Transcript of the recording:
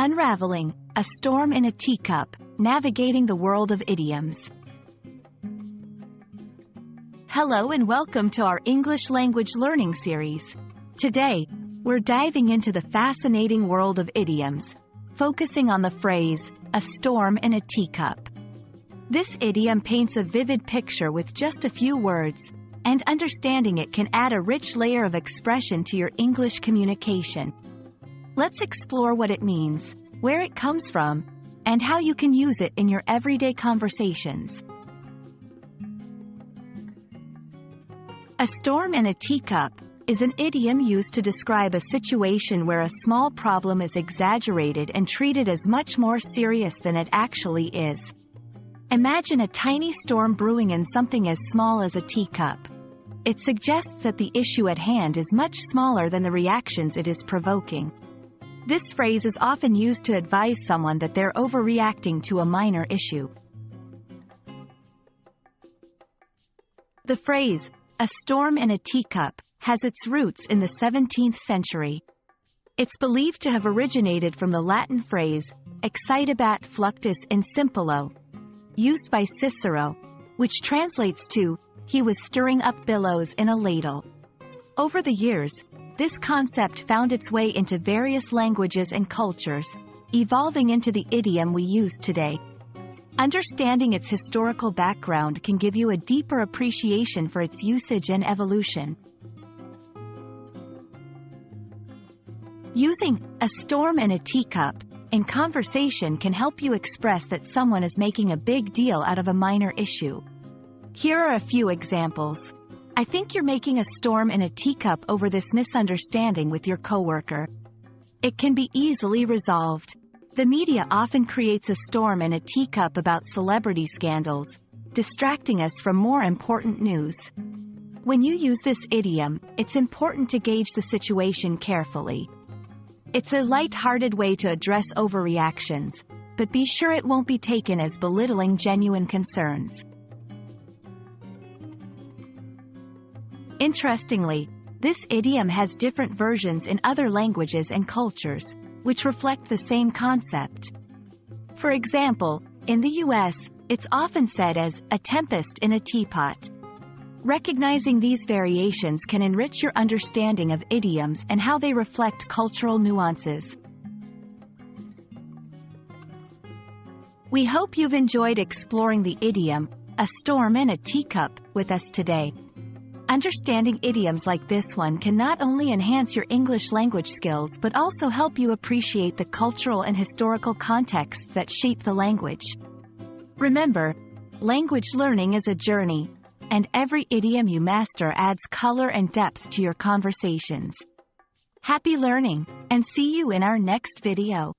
Unraveling A Storm in a Teacup, Navigating the World of Idioms. Hello and welcome to our English language learning series. Today, we're diving into the fascinating world of idioms, focusing on the phrase, a storm in a teacup. This idiom paints a vivid picture with just a few words, and understanding it can add a rich layer of expression to your English communication. Let's explore what it means, where it comes from, and how you can use it in your everyday conversations. A storm in a teacup is an idiom used to describe a situation where a small problem is exaggerated and treated as much more serious than it actually is. Imagine a tiny storm brewing in something as small as a teacup. It suggests that the issue at hand is much smaller than the reactions it is provoking. This phrase is often used to advise someone that they're overreacting to a minor issue. The phrase, a storm in a teacup, has its roots in the 17th century. It's believed to have originated from the Latin phrase, excitabat fluctus in simpolo, used by Cicero, which translates to, he was stirring up billows in a ladle. Over the years, this concept found its way into various languages and cultures, evolving into the idiom we use today. Understanding its historical background can give you a deeper appreciation for its usage and evolution. Using a storm in a teacup in conversation can help you express that someone is making a big deal out of a minor issue. Here are a few examples. I think you're making a storm in a teacup over this misunderstanding with your coworker. It can be easily resolved. The media often creates a storm in a teacup about celebrity scandals, distracting us from more important news. When you use this idiom, it's important to gauge the situation carefully. It's a light-hearted way to address overreactions, but be sure it won't be taken as belittling genuine concerns. Interestingly, this idiom has different versions in other languages and cultures, which reflect the same concept. For example, in the US, it's often said as a tempest in a teapot. Recognizing these variations can enrich your understanding of idioms and how they reflect cultural nuances. We hope you've enjoyed exploring the idiom, a storm in a teacup, with us today. Understanding idioms like this one can not only enhance your English language skills but also help you appreciate the cultural and historical contexts that shape the language. Remember, language learning is a journey, and every idiom you master adds color and depth to your conversations. Happy learning, and see you in our next video.